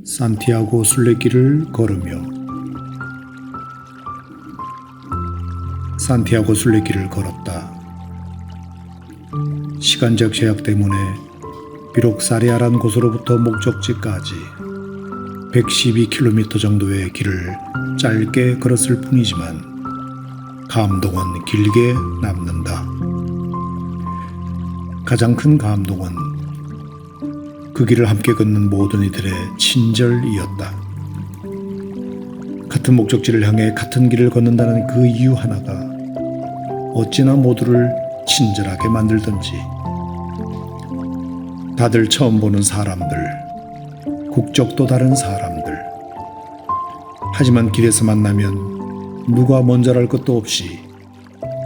산티아고 순례길을 걸으며 산티아고 순례길을 걸었다. 시간적 제약 때문에 비록 사리아란 곳으로부터 목적지까지 112km 정도의 길을 짧게 걸었을 뿐이지만 감동은 길게 남는다. 가장 큰 감동은 그 길을 함께 걷는 모든 이들의 친절이었다. 같은 목적지를 향해 같은 길을 걷는다는 그 이유 하나가 어찌나 모두를 친절하게 만들던지. 다들 처음 보는 사람들, 국적도 다른 사람들. 하지만 길에서 만나면 누가 먼저랄 것도 없이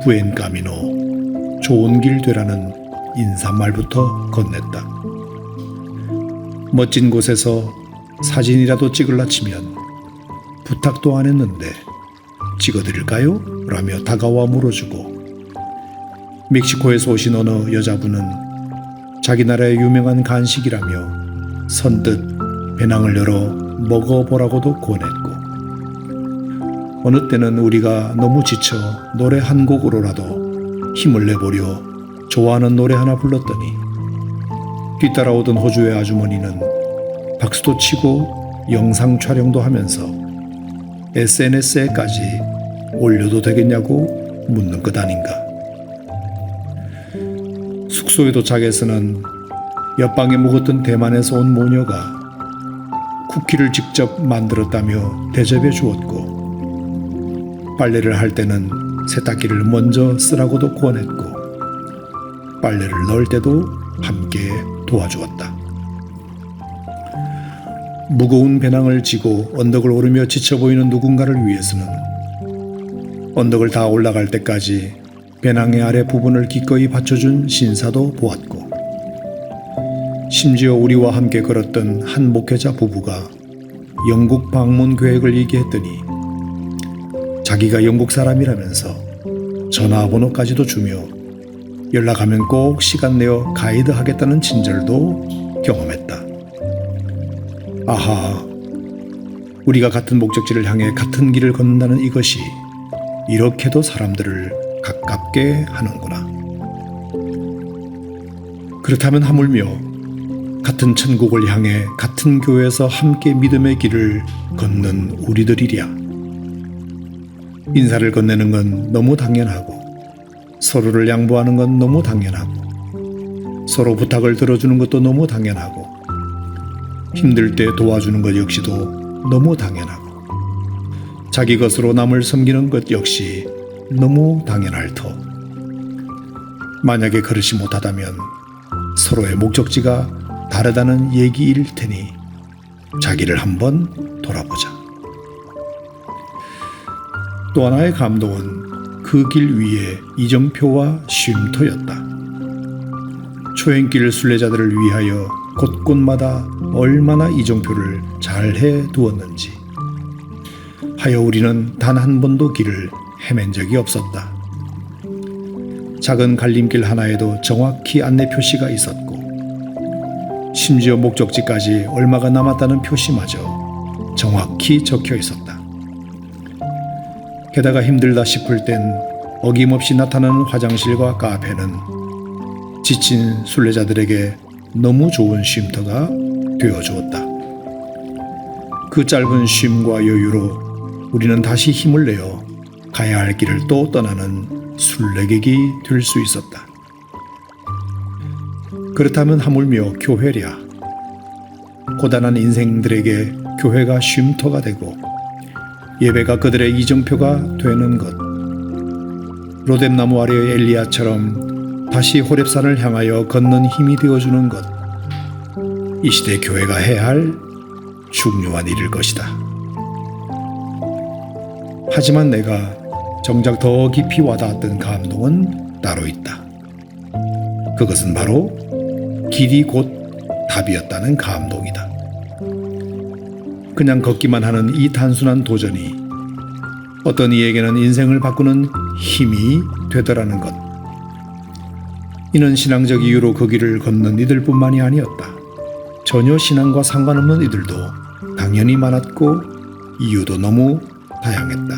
부엔 까미노, 좋은 길 되라는 인사말부터 건넸다. 멋진 곳에서 사진이라도 찍을라 치면 부탁도 안 했는데 찍어드릴까요? 라며 다가와 물어주고, 멕시코에서 오신 어느 여자분은 자기 나라의 유명한 간식이라며 선뜻 배낭을 열어 먹어보라고도 권했고, 어느 때는 우리가 너무 지쳐 노래 한 곡으로라도 힘을 내보려 좋아하는 노래 하나 불렀더니 뒤따라오던 호주의 아주머니는 박수도 치고 영상 촬영도 하면서 SNS에까지 올려도 되겠냐고 묻는 것 아닌가. 숙소에 도착해서는 옆방에 묵었던 대만에서 온 모녀가 쿠키를 직접 만들었다며 대접해 주었고, 빨래를 할 때는 세탁기를 먼저 쓰라고도 권했고, 빨래를 넣을 때도 함께 도와주었다. 무거운 배낭을 지고 언덕을 오르며 지쳐 보이는 누군가를 위해서는 언덕을 다 올라갈 때까지 배낭의 아래 부분을 기꺼이 받쳐준 신사도 보았고, 심지어 우리와 함께 걸었던 한 목회자 부부가 영국 방문 계획을 얘기했더니 자기가 영국 사람이라면서 전화번호까지도 주며 연락하면 꼭 시간 내어 가이드 하겠다는 친절도 경험했다. 아하, 우리가 같은 목적지를 향해 같은 길을 걷는다는 이것이 이렇게도 사람들을 가깝게 하는구나. 그렇다면 하물며 같은 천국을 향해 같은 교회에서 함께 믿음의 길을 걷는 우리들이랴. 인사를 건네는 건 너무 당연하고, 서로를 양보하는 건 너무 당연하고, 서로 부탁을 들어주는 것도 너무 당연하고, 힘들 때 도와주는 것 역시도 너무 당연하고, 자기 것으로 남을 섬기는 것 역시 너무 당연할 터. 만약에 그렇지 못하다면 서로의 목적지가 다르다는 얘기일 테니 자기를 한번 돌아보자. 또 하나의 감동은 그 길 위에 이정표와 쉼터였다. 초행길 순례자들을 위하여 곳곳마다 얼마나 이정표를 잘 해두었는지. 하여 우리는 단 한 번도 길을 헤맨 적이 없었다. 작은 갈림길 하나에도 정확히 안내 표시가 있었고, 심지어 목적지까지 얼마가 남았다는 표시마저 정확히 적혀 있었다. 게다가 힘들다 싶을 땐 어김없이 나타나는 화장실과 카페는 지친 순례자들에게 너무 좋은 쉼터가 되어주었다. 그 짧은 쉼과 여유로 우리는 다시 힘을 내어 가야 할 길을 또 떠나는 순례객이 될 수 있었다. 그렇다면 하물며 교회랴. 고단한 인생들에게 교회가 쉼터가 되고 예배가 그들의 이정표가 되는 것. 로뎀나무 아래의 엘리야처럼 다시 호렙산을 향하여 걷는 힘이 되어주는 것. 이 시대 교회가 해야 할 중요한 일일 것이다. 하지만 내가 정작 더 깊이 와닿았던 감동은 따로 있다. 그것은 바로 길이 곧 답이었다는 감동이다. 그냥 걷기만 하는 이 단순한 도전이 어떤 이에게는 인생을 바꾸는 힘이 되더라는 것. 이는 신앙적 이유로 그 길을 걷는 이들뿐만이 아니었다. 전혀 신앙과 상관없는 이들도 당연히 많았고 이유도 너무 다양했다.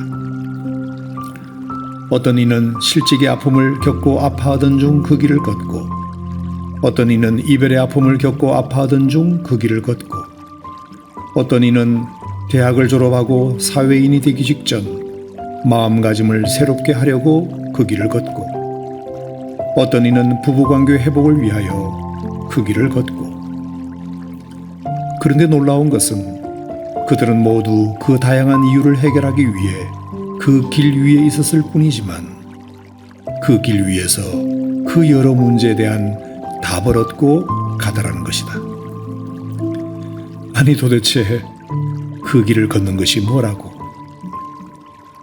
어떤 이는 실직의 아픔을 겪고 아파하던 중 그 길을 걷고, 어떤 이는 이별의 아픔을 겪고 아파하던 중 그 길을 걷고, 어떤 이는 대학을 졸업하고 사회인이 되기 직전 마음가짐을 새롭게 하려고 그 길을 걷고, 어떤 이는 부부관계 회복을 위하여 그 길을 걷고. 그런데 놀라운 것은 그들은 모두 그 다양한 이유를 해결하기 위해 그 길 위에 있었을 뿐이지만, 그 길 위에서 그 여러 문제에 대한 답을 얻고 가더라는 것이다. 아니 도대체 그 길을 걷는 것이 뭐라고?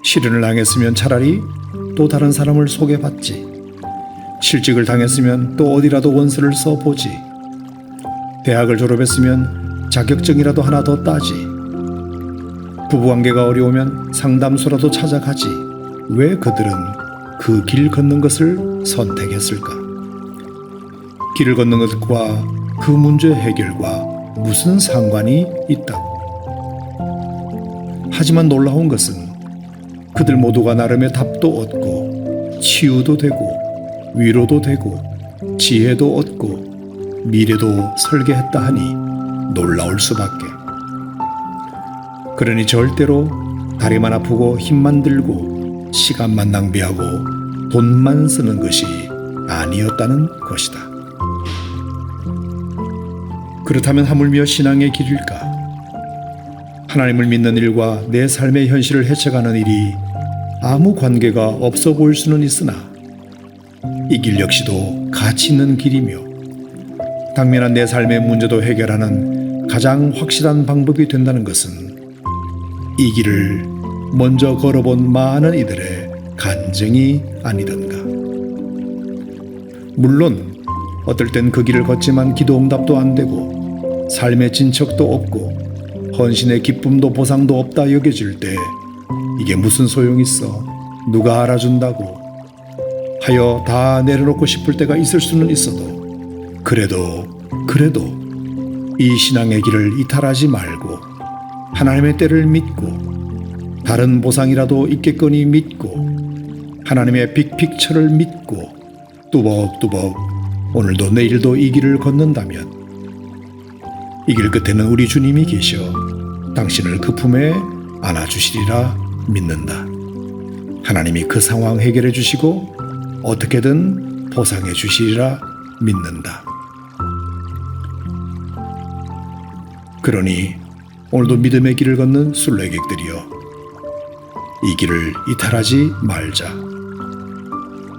실연을 당했으면 차라리 또 다른 사람을 소개받지. 실직을 당했으면 또 어디라도 원서를 써보지. 대학을 졸업했으면 자격증이라도 하나 더 따지. 부부관계가 어려우면 상담소라도 찾아가지. 왜 그들은 그 길 걷는 것을 선택했을까? 길을 걷는 것과 그 문제 해결과 무슨 상관이 있다? 하지만 놀라운 것은 그들 모두가 나름의 답도 얻고 치유도 되고 위로도 되고 지혜도 얻고 미래도 설계했다 하니 놀라울 수밖에. 그러니 절대로 다리만 아프고 힘만 들고 시간만 낭비하고 돈만 쓰는 것이 아니었다는 것이다. 그렇다면 하물며 신앙의 길일까? 하나님을 믿는 일과 내 삶의 현실을 헤쳐가는 일이 아무 관계가 없어 보일 수는 있으나 이 길 역시도 가치 있는 길이며 당면한 내 삶의 문제도 해결하는 가장 확실한 방법이 된다는 것은 이 길을 먼저 걸어본 많은 이들의 간증이 아니던가. 물론 어떨 땐 그 길을 걷지만 기도 응답도 안 되고 삶의 진척도 없고 헌신의 기쁨도 보상도 없다 여겨질 때 이게 무슨 소용 있어? 누가 알아준다고? 하여 다 내려놓고 싶을 때가 있을 수는 있어도 그래도 이 신앙의 길을 이탈하지 말고 하나님의 때를 믿고 다른 보상이라도 있겠거니 믿고 하나님의 빅픽처를 믿고 뚜벅뚜벅 오늘도 내일도 이 길을 걷는다면 이 길 끝에는 우리 주님이 계셔 당신을 그 품에 안아주시리라 믿는다. 하나님이 그 상황 해결해 주시고 어떻게든 보상해 주시리라 믿는다. 그러니 오늘도 믿음의 길을 걷는 순례객들이여, 이 길을 이탈하지 말자.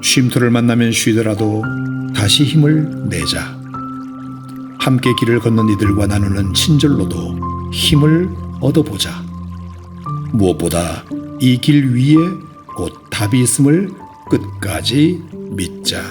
쉼터를 만나면 쉬더라도 다시 힘을 내자. 함께 길을 걷는 이들과 나누는 친절로도 힘을 얻어보자. 무엇보다 이 길 위에 곧 답이 있음을 끝까지 믿자.